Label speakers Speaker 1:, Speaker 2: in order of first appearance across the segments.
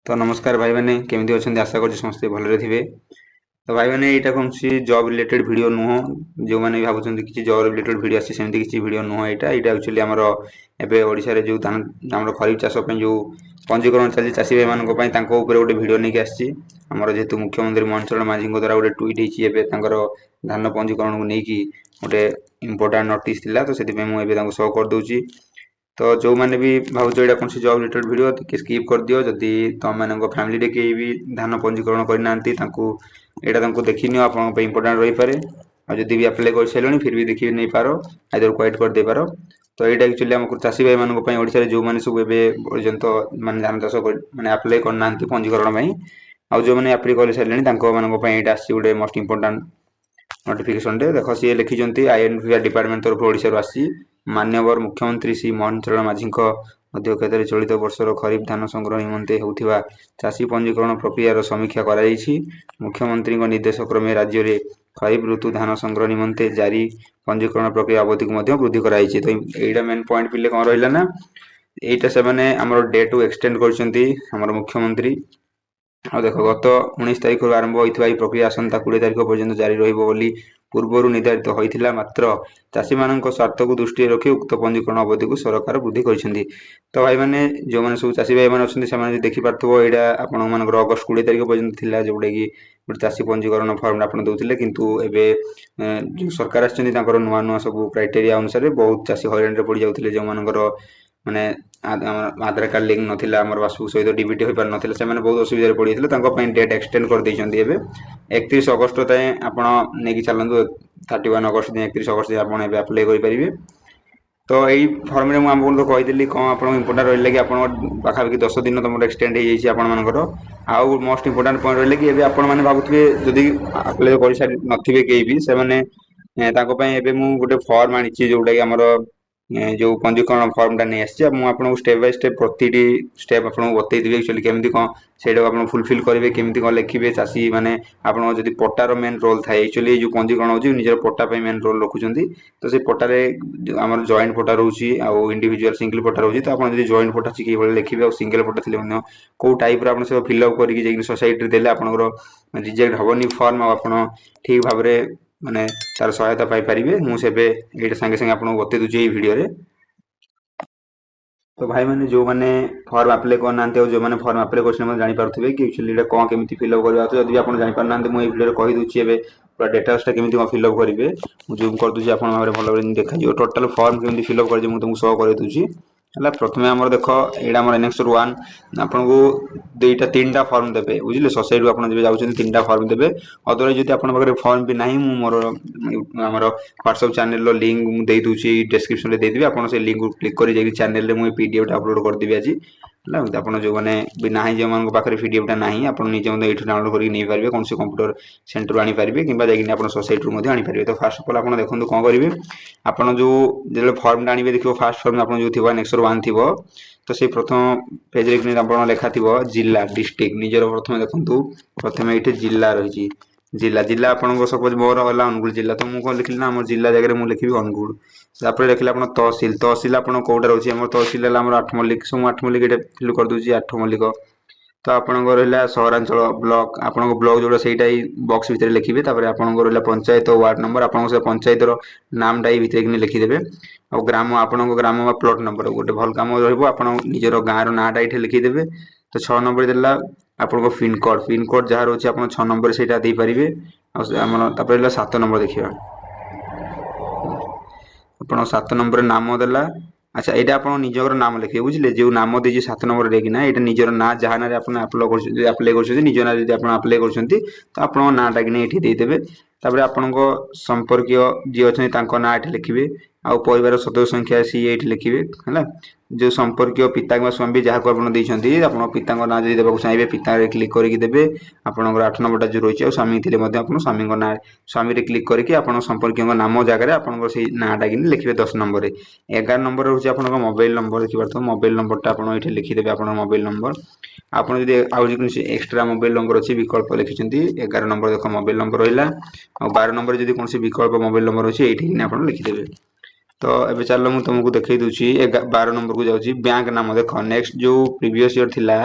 Speaker 1: तो नमस्कार भाई मैंने केमती अच्छा आशा कर समस्ते भलरे थे। तो भाई मैंने यहाँ कौन सी जॉब रिलेटेड वीडियो नुह जो मैंने भावुं कि जॉब रिलेटेड वीडियो आसी सेमती किसी वीडियो नुह यहाँ एक्चुअली आमर एवं ओडिशा जो धान आम खरीफ चाष जो पंजीकरण चली चाषी भाई मानी गोटे वीडियो नहीं आसी आमर जेहेतु मुख्यमंत्री मनोहर माझी द्वारा गोटे ट्वीट होकर धान पंजीकरण को लेकिन गोटे इंपोर्टाट नोटिस थिला तो से मुझे शो करदे। तो जो मैंने भी भावुँ यहाँ कौन जॉब रिलेटेड वीडियो टे स्किप कर दियो जदि तुम मान फैमिली कहीं भी धान पंजीकरण करना यहाँ देखी नियो आप इंपोर्टाट रही पारे जदि भी अप्लाई कर सारे फिर भी देखी नहीं पार आइदर क्वाइट कर दे पार। तो यहाँ एक्चुअली आम चाषी भाई मानी जो मैंने सब पर्यंत मान धान चाष मैंने अप्लाई करना पंजीकरण आउ जो मैंने अप्लाई कर सारे यहाँ आसी गोटे मोस्ट इंपोर्टाट नोटिफिकेशन देख सी लिखिं आईएनपीआर डिपार्टमेंट तरफ ओडिशा आसी मान्यवर मुख्यमंत्री श्री मनोहर माझी अध्यक्षतार चलित वर्षर खरीफ धान संग्रह निमंते होउथिबा चाषी पंजीकरण प्रक्रियार समीक्षा कराଯାଇଛି। मुख्यमंत्री निर्देश क्रमे राज्य में खरीफ ऋतु धान संग्रह निमंते जारी पंजीकरण प्रक्रिया अवधि को वृद्धि कराई। तो यहाँ मेन पॉइंट पिले कौन रहा ना यहाँ से आम डेट को एक्सटेंड कर मुख्यमंत्री आ देख गत 19 तारीख आरंभ होता प्रक्रिया आसंता 20 तारीख पर्यंत जारी रही पूर्व निर्धारित होता मात्र चाषी मान स्वार्थ को दृष्टि रखी उक्त पंजीकरण अवधि को सरकार वृद्धि कर। तो भाई मैंने जो मैंने सब चाषी भाई मैंने देखिपार यहाँ आपण अगस्ट 20 तारीख पर्यंत था जोटा कि गोटे चाषी पंजीकरण फर्म आप दूसरे किंतु एवं जो सरकार आर नुआ नुआ सब क्राइटेरिया अनुसार बहुत चाषी हईराण पड़ जाते जो मानकर माने आधार कार्ड लिंक नाला आम पासबुक सहित डीबीटी हो पार नाला से बहुत असुविधा पड़ी थे डेट एक्सटेंड कर 31 अगस्ट तक आपड़ नहीं चलतु 31 अगस्ट 31 अगस्ट आप अप्लाई करेंगे। तो यही फर्म में मुझे कहीदी कौन आप इंपोर्टाट रहा कि आप पाखापाखि 10 दिन तुम एक्सटेंड होकर आउ मोस्ट इंपोर्टाट पॉइंट रहा कि आपने भावुए जदि अप्लाई कर सारी नथिबे कहीं भी से गोटे फर्म आनी जोटा कि आमर जो पंजीकरण फर्म टा नहीं आसी मुझे स्टेप बाय स्टेप प्रति स्टेप आपको बतईदेवी एक्चुअली केमती कौन से फुलफिल करेंगे केमती कौन लिखे चाषी मैंने आपड़ पट्टार मेन रोल थाए एक्चुअली जो पंजीकरण हो निजर पट्टा मेन रोल रखुच्च। तो से पट्टारे आम जॉइंट पट्टा रोचे आउ इंडिविजुअल सिंगल पट्टा रोचे तो आप जॉइंट पट्टा किए लिखे और सिंगल पट्टा थे कौ टाइप आप फिलअप करके सोसाइटी देले आपंकर रिजेक्ट हेनी फर्म आप ठीक भाव माने तार सहायता पाई मुझे ये सांगे सांगे आपको बतई दूसरी ये वीडियो रे। तो भाई मैंने जो मैंने फर्म अप्लाई करना जो मैंने फर्म अप्लाई कर जानीपारे कि एक्चुअली कौन केमी फिलअप करवा तो जब आप जापार मुझे वीडियो कही दूसरी पूरा डेटाटा केमी फिलअप करेंगे मुझे जूम कर दूसरी आप भल देखा टोटाल फर्म केमी फिलअप कर तुमको शो कर दूसरी है। प्रथम आम देख यहाँ आम नेक्स्ट 1 आपको दुईटा 3टा फर्म देते बुझे सोसाइटी आप जाऊँच 3टा फर्म देते अदरवाइज जब आप फर्म भी ना मोर आम व्हाट्सएप चैनल लिंक दे दूसरी डिस्क्रिप्शन में देदेवी आप लिंक को क्लिक कर चैनल में पीडीएफ अपलोड करदेवी आज है आप जो मैंने भी ना जो मान पाखे पीडीएफटा ना आप निजे ये डाउनलोड करके नहीं पारे कौन से कंप्यूटर सेंटर आनीपारे कि सोसाइटी आनीपारे। तो फास्ट अफ अल आप देखो कौन करेंगे आप जो फर्म आने देखिए फास्ट फर्म आप जो थी नेक्स्ट 1 थी तो से प्रथम पेज लेखा थी जिला डिस्ट्रिक्ट निजर प्रथम देखूँ प्रथम ये जिला रही जिला जिला आपको सपोज मोर है अनुगुल जिला तो मुझे कौन लिखिली ना आम जिला जगह मुझे लिखी अनुगुल तापर लिखिले आप तहसिल तहसिल आप कौटा रोचे आम तहसिल है आठमल्लिक सब आठमल्लिक ये फिल कर दूसरी आठमल्लिक। तो आपंकर रहा सहरांचल ब्लॉक आप ब्लॉक जोड़ा से बॉक्स भितर लिखिए आपंकर रहा पंचायत वार्ड नंबर आप पंचायतर नामटा ये भितर कि लिखिदेवे और ग्राम आपंक ग्राम प्लॉट नंबर गोटे भल कम आप निजर गाँव नाटा ये लिखिदेवे। तो 6 नंबर देला आपको पिनकोड जहाँ रोचे आप 6 नंबर से पारे और 7 नंबर देखा आप 7 नंबर नाम देला। अच्छा यहाँ आप निजर नाम लिखे बुझे जो नाम दीजिए 7 नंबर लेकिन यहाँ निजर ना जहाँ ना अप्लाई कर निज ना जब आप अप्लाई कर तो आप नाटा कि ये देदेवे तापर आपण संपर्कीय जी अच्छे ना ये लिखिए आउ परिवार सदस्य संख्या सी ये लिखिए है जो संपर्कीय पिता स्वामी जहाँ को आप पिता ना जब देवाक चाहिए पिता क्लिक करके देवे आपंकर 8 नंबरटा जो रही है स्वामी थे स्वामी ना स्वामी क्लिक करके आप संपर्क नाम जगह आप नाटा कि लिखिए 10 नंबर 11 नंबर रोचे आप मोबाइल नंबर देखिए मोबाइल नंबरटा आप ये लिखिदेवे आप मोबाइल नंबर आप आउ एक्सट्रा मोबाइल नंबर अच्छी विकल्प लिखिं 11 नंबर देख मोबाइल नंबर रहा और 12 नंबर जब कौन विकल्प मोबाइल नंबर अच्छी ये आप लिखिदेवे। तो एबे चलो मु तुमको देखै दूची 12 नंबर को जाउची बैंक नाम देखो नेक्स्ट जो प्रीवियस ईयर थिला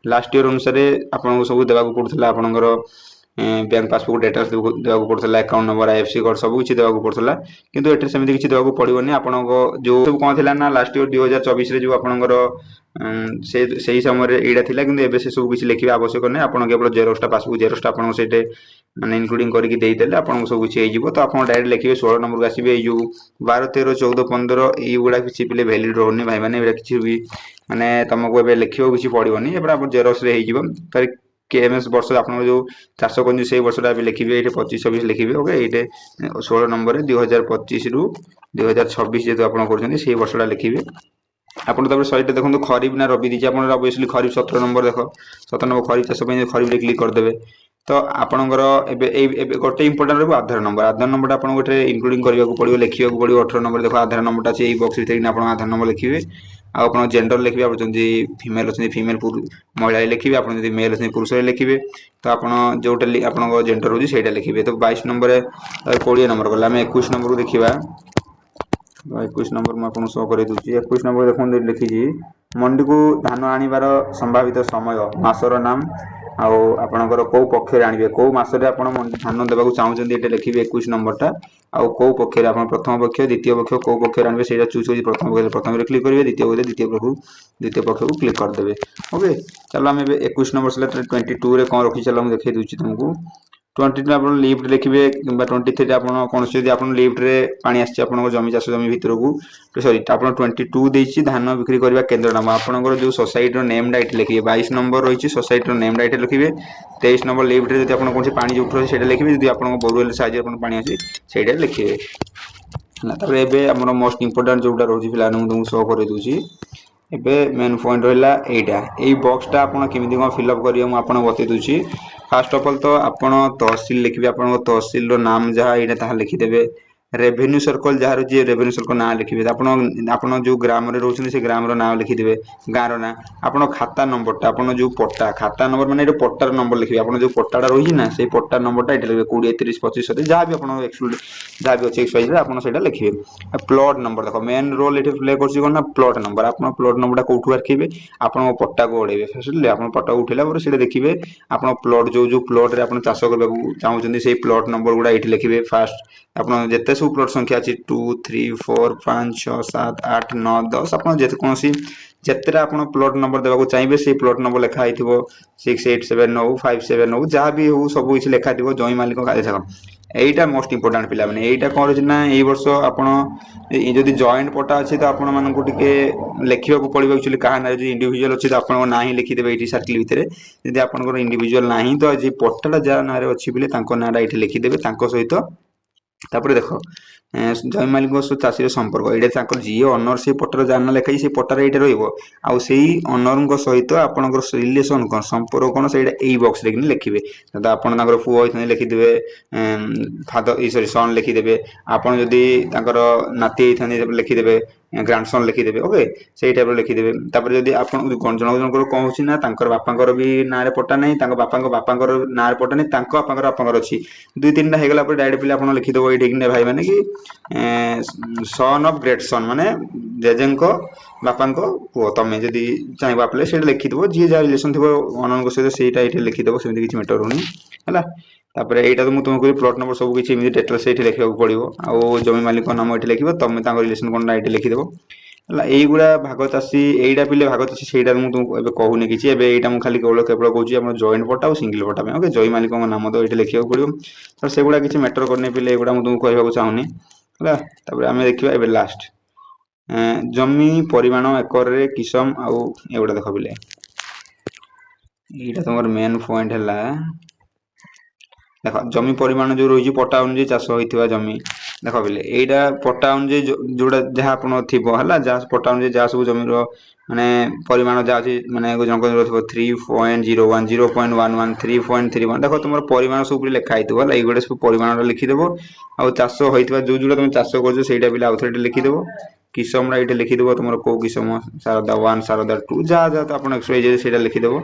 Speaker 1: लास्ट ईयर अनुसार आपन सब देबा को पड़थला आपनकर बैंक पासबुक डिटेल्स देबा को पड़थला अकाउंट नंबर आईएफएससी कोड सब किछि देबा को पड़थला किंतु एटे सेमिति किछि देबा को पड़िबोनी आपनको जो सब कोन थिला ना लास्ट ईयर 2024 रे जो आपनकर से सही समय रे एडा थिला किंतु एबे से सब किछि लेखिबा आवश्यक नै आपन केवल जेरोक्स पासबुक जेरोक्स आपन सेटे माने इंक्लूडिंग करके देई देले आपन सब किछि हे जिवो तो आपन डायरेक्ट लिखिबे 16 नंबर को आसीबे जो 12 13 14 15 एई गुडा किछि पिले वैलिड रहउनी भाई माने एबा किछि भी माने तुमको एबे लिखिबो किछि पड़िबोनी एबा आपन जेरोक्स रे हे जिवो तार केएमएस वर्ष आपन जो 400 कोन से वर्षटा भी लिखिबे एटे 25 26 लिखिबे ओके एटे 16 नंबर रे 2025 रु 2026 जेतु आपन करछनी से वर्षटा लिखिबे आपन तबे सहित देखो खरीफ ना रबी दीजिए आपन ऑब्वियसली खरीफ 17 नंबर देखो 17 नंबर खरीफ चाष पे खरीफ रे क्लिक कर देबे तो आपनकर एबे गोटे इंपोर्टेंट रहबो आधार नंबर आपन गोटे इंक्लूडिंग करिया को पड़ियो लिखिया को पड़ियो 18 नंबर देखो आधार नंबरटा छै ए बॉक्स रे आपन आधार नंबर लिखिबे आ आपन जेंडर लिखिबे आपन जंदी फीमेल अछि फीमेल महिला लिखिबे आपन जंदी मेल अछि पुरुष लिखिबे तो आपन जोटा आपन जेंडर होजी सेटा लिखिबे तो 22 नंबर 20 नंबर गला हम 21 नंबर को देखिबा 21 नंबर मैं आपन शो करे दूची 21 नंबर देखन लिखि जी मंडी को धान आनिबार संभावित समय मासर नाम आउ आपनकर को पक्ष रे आनिबे को मास रे आपन धान देबा को चाहू जंदी एटे लिखिबे 21 नंबरटा आउ को पक्ष रे आपन प्रथम पक्ष द्वितीय पक्ष को पक्ष रे आनिबे सेटा चूज होई प्रथम रे क्लिक करिवे द्वितीय पक्ष को क्लिक कर देबे ओके चलो हम 21 नंबर से 22 रे कोन रखि चलो हम देखै दूची तुमको 22 आपन लिफ्ट लिखिबे किबा 23 आपन कोन से यदि आपन लिफ्ट रे पानी आछि आपन जमी चाष जमी भितर को सॉरी आपन 22 देछि धान बिक्री करबा केंद्र नाम आपनकर जो सोसाइटी रो नेम डाइट लिखिबे 22 नंबर रहिछि सोसाइटी रो नेम डाइट लिखिबे 23 नंबर लिफ्ट रे यदि आपन कोन से पानी जो उठरो सेटा लिखिबे यदि आपन बोरवेल साइज आपन पानी आछि सेटा लिखिबे ना तबे एबे हमर मोस्ट इंपोर्टेंट जोटा रहछि फिला तुमको शो करे दूची एबे मेन पॉइंट रहला एटा एई बॉक्सटा आपन केमिति को फिल अप करियो म आपन बते दूची फर्स्ट ऑफ ऑल तो आपन तहसील लिखिबे आपन तहसील रो नाम जहा एटा ता लिखि देबे रेवेन्यू सर्कल जहार जे रेवेन्यू सर्कल ना लिखिबे आपन जो ग्राम रे रहउछन से ग्राम रो नाम लिखि देबे गारो ना आपन खाता नंबरटा आपन जो पट्टा खाता नंबर माने एटा पट्टार नंबर लिखिबे आपन जो पट्टाडा रहिछि ना से पट्टा नंबरटा एटा लिखिबे 20 30 25 70 जहा भी आपन एक्सक्लूड जहा भी अछि एक्स रे आपन सेटा लिखिबे प्लॉट नंबर देखो मेन रोल एटा प्ले करछि कोन ना प्लॉट नंबर आपन प्लॉट नंबरटा कोठु रखिबे आपन पट्टा को ओडेबे फसले आपन पट्टा उठेला पर सेटा देखिबे आपन प्लॉट जो प्लॉट रे आपन चाष करबा चाहू जंदी से प्लॉट नंबर गुडा एठी लिखिबे फास्ट आपन जेते सब प्लॉट संख्या अछि 2 3 4 5 6 7 8 9 10 आपन जेते कोनसी जेतेरा आपन प्लॉट नंबर देबा को चाहिबे से प्लॉट नंबर लिखा आइथिबो 687 हो 57 हो जहा भी हो सब किछ लिखा दिबो जॉय मालिक का देखो एटा मोस्ट इंपोर्टेंट पिला माने एटा कोन रछि ना एई वर्ष आपन जदी जॉइंट पटा अछि त आपन मानन को टिके लिखिबा को पड़िबो एक्चुअली कहा ना जदी इंडिविजुअल अछि त आपन ना ही लिखि देबे एटी सर्कल भितरे जदी आपन को इंडिविजुअल नाही तो जे पट्टाटा जा ना रे अछि बिले तांको नाडा एटी लिखि देबे तांको सहित तापर देखो जय मालिक चाषी संपर्क ये जी ओनर से पट्टार जाना लिखाई से पट्टार ये रहा ओनर सहित आपंकर रिलेसन कौन संपर्क कौन से बॉक्स रे लिखिबे आपन पुओ होइथने लिखिदेबे फादर सॉरी सन लिखिदेबे आपन जदी नाती होइथने लिखिदेबे ग्रांडसन लिखिदेबे ओके से टाइप लिखिदेबे तापर जदी आपन जनकर कोन होछि ना तांकर बापांकर भी नारे पट्टा नै तांकर बापांकर नारे पट्टा नै तांको बापांकर अछि दुई तीनटा हे गला पर डायरेक्ट पिला आपन लिखिदेबो एठी कि भाई माने कि सन ऑफ ग्रेट सन माने जेजेंको बापांको पुओ तमे जदी चाहि बापले से लिखिदेबो जे जा रिलेशन थिबो ओननको सहित सेटा एठी लिखिदेबो सेमि किछ मैटर होनी हला तापरे एटा तो मु तुमको प्लॉट नंबर सब किछि इमिडिएट डिटेल से एठी लिखिबा पड़िबो आ जमी मालिक नाम एठी लिखिबो तमे तांको रिलेशन कोनटा एठी लिखिदेबो हला एई गुडा भाग चासी एइडा पिले भाग चासी सेइडा मु तुमको एबे कहूनी किछि एबे एइडा मु खाली केवल कहूची हमर जॉइंट पट्टा और सिंगल पट्टा में ओके जॉय मालिक नाम तो एठी लिखिबा पड़िबो तो सेगुडा किछि मैटर करने पिले एगुडा मु तुमको कहबा को चाहुनी हला तापरे हमें देखिबा एबे लास्ट जमी परिमाण एकर रे किसम आ एगुडा देखो पिले एइडा तमर मेन पॉइंट हला देखो जमी परिमाण जो रही पट्टा अनुसार चाष होइथिबा जमी देखो बिले एइडा पट्टा अनुसार जोडा जहा आपण थिबो हला जहा पट्टा अनुसार जहा सब जमी रो माने परिमाण जहा अछि माने जनक रथिबो 3.01 0.11 3.31 देखो तुमर परिमाण सब लिखा आइथिबो हला एगुडा सब परिमाण लिखि देबो आ चाष होइथिबा जो जोडा तुम चाष करजो सेटा बिले आउथरे लिखि देबो किसम ये लिखिदेव तुम कौ किसम शारदा 1 शारदा 2 जहाँ जहाँ तो आप एक्सरसाइज लिखिदेव।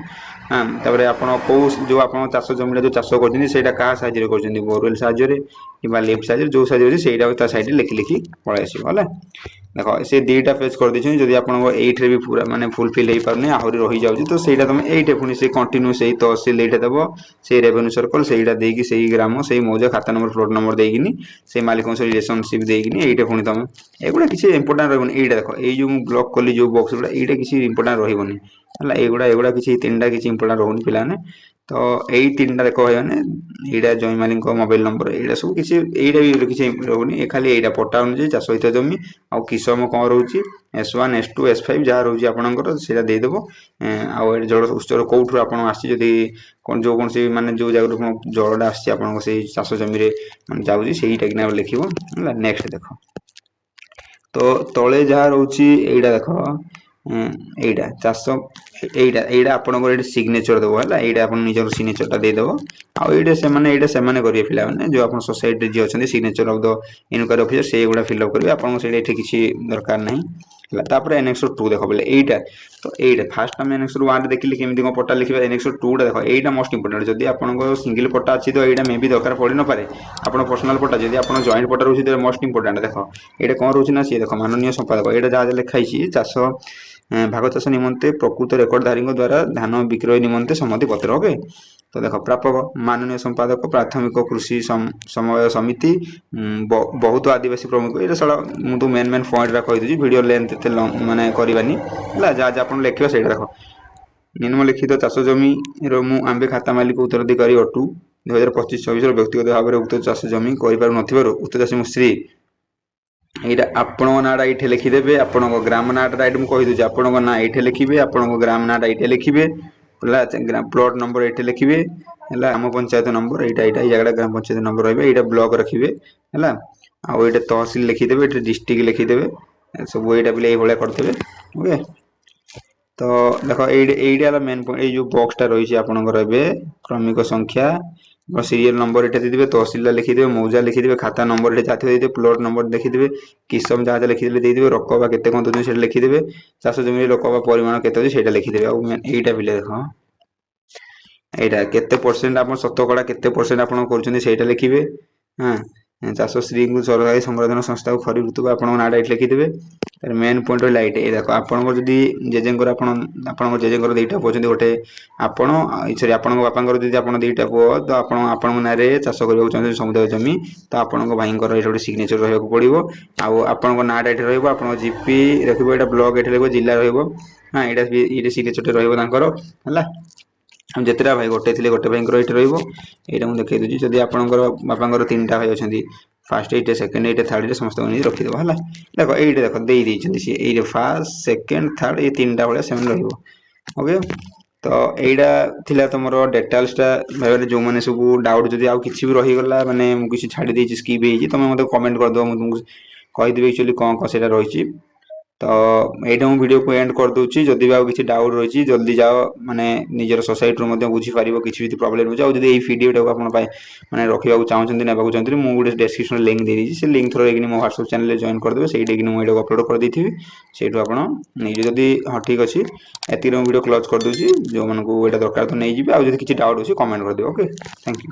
Speaker 1: हाँ तापर आप कौ जो आप चाष जमी जो चाष कर क्या साहय कर बोरवेल साहय कि लिफ्ट साहय जो साहय से सैड लिखि लिखि पलि आसो है। देख से दुईटा पेज कर देते जब आप भी पूरा माने फुलफिल हो पारे आहरी रही जाऊँगी तो सहीटा तुम ये पुणी से कंटिन्यू से तहसिल ये देव से रेवेन्यू सर्कल सहीटा देकी से ग्राम से मौजा खाता नंबर प्लॉट नंबर देकिनी से मालिक रिलेशनशिप देकिनी ये पुणी तुम एगुड़ा किसी इंपोर्टां रही ये देख ये ब्लॉक कली जो बॉक्स गुड़ा ये किसी इंपोर्टां रही है एगुड़ा किसी 3टा किसी इंपोर्टां रोनी पाने तो यही 3टा देख भाई यहाँ जमी माली मोबाइल नंबर यहाँ सब किसी यहाँ भी किसी रोनी खाली यहाँ पट्टा अनुजाई चाष हित जमी आ किसम कौन रोचे S1 S2 S5 जहाँ रोचे आपंकर से देदेव आड़ जल उत्सव कौटू आप जो कौन से माने जो जगह जलटा आसे चाष जमी जाऊँगी से लिख नेक्स्ट देख तो तले जहाँ रोचे यहाँ देख यहाँ चाष यहाँ आपंकर सिग्नेचर देव है यहाँ आप निजर सिग्नेचरटा देदेव आईटा से करेंगे पे जो आप सोसाइटी जी अच्छा signature of the inquiry officer से गुड़ा फिलअप करेंगे आपको किसी दरकार नहीं है। एनेक्सर 2 देख बोले यहाँ तो यहाँ फास्ट आम एनेक्सर 1 देखिए केमी कौन पट्टा लिखा एनेक्सर 2 देख यहाँ मोस्ट इंपोर्टेंट जब आप सिंगल पट्टा अच्छी तो यहाँ मे भी दरकार पड़ न पारे आप पर्सनल पट्टा जब आप जॉइंट पट्टा रोचे तो मोस्ट इंपोर्टेंट देख यहाँ कौन रोचे ना सी देख माननीय संपादक यहाँ जहाँ लिखाई चाष भाग चाष निमंते प्रकृत रेकर्डधारी द्वारा धान विक्रय निमंते सम्मति पत्र ओके तो देख प्रापक माननीय संपादक प्राथमिक कृषि समवाय समिति बहुत आदिवासी प्रमुख ये सारा मुझे मेन मेन पॉइंट कहीदे वीडियो लेंथ माने करवानी है जहाँ जहाँ आप लिखा से देख निम्नलिखित चाष जमी मु आंबे खाता मालिक उत्तराधिकारी अटू 2025-26 व्यक्तिगत भाव में उक्त चाष जमी कर उक्त चाषी मो श्री यहाँ आपण नाटा ये लिखिदेवे आपण ग्राम नाटा ये मुझे कहीदे आपण ना ये लिखे आपण ग्राम नाटा ये लिखे प्लॉट नंबर ये लिखे है ग्राम पंचायत नंबर यहाँ जगह ग्राम पंचायत नंबर रही है ब्लॉक रखिए है आउ ये तहसिल लिखिदेवे ये डिस्ट्रिक्ट लिखिदेवे सब यहाँ भी ये करदे ओके। तो देख ये मेन पॉइंट ये जो बॉक्सटा रही है क्रमिक संख्या सीरियल नंबर ये देदेवे तहसिल लिखिदेवे मौजा लिखिदेवे खाता नंबर ये जाते प्लॉट नंबर लिखिदेवे किसम जहाँ लिखिदेवे देदेवे रकबा केते कौन दूसरे से लिखिदेवे चाष जमी रकबा परिमाण केते से लिखिदेवे आईटा भी देख यहाँ केते परसेंट आप शतकड़ा केते परसेंट आप कर लिखिए हाँ चाष श्री को सरकारी संवर्धन संस्था को खरीफ ऋतु आप नाटा ये लिखिदेवे मेन पॉइंट रहा ये देख आपंकर जदि जेजेंकर आप जेजेंकर दुईटा पुओ गोटे आपण सरी आप बापांकर जब आप दुईटा पुओ तो आप ना चाष करने चाहते समुदाय जमी तो आपण भाई ये सिग्नेचर रहा पड़ो आपण नाटा ये रहा आप जीपी रखिए ब्लॉक ये रहा जिला हाँ ये सिग्नेचर रहा जितने भाई गोटे थे गोटे भाई ये मुझे देखी दूसरी जब आप बापा 3टा भाई अच्छा फास्ट ये सेकेंड ये थर्ड समस्त रखिदेव है देख ये देख दे सी ये फास्ट सेकेंड थर्ड ये 3टा भाई से ओके। तो यहाँ तुम डिटेल्सटा भाई जो मैंने सब डाउट जब आउ कि भी रहीगला माने किसी छाड़ी स्किप हो तुम मतलब कमेंट करदे मुझे कहीदेवी एक्चुअली कौन कौन से रही तो यहाँ मुझे वीडियो को एंड कर दूसरी जदि भी किसी डाउट रही जल्दी जाओ माने निजर सोसाइटी बुझीपार किसी भी प्रोब्लेम हो जब ये वीडियो को मैंने रखा चाहते ना चाहते मुझे गोटे डिस्क्रिप्शन लिंक दे दी से लिंक थ्रो मो व्हाट्सएप चैनल जॉइन करदे से मुझे अपलोड कर दी से जदि हाँ ठीक अच्छे एति वीडियो क्लोज कर दूसरी जो मानक दरकार तो नहीं जी किसी डाउट अच्छी कमेंट कर दे ओके थैंक यू।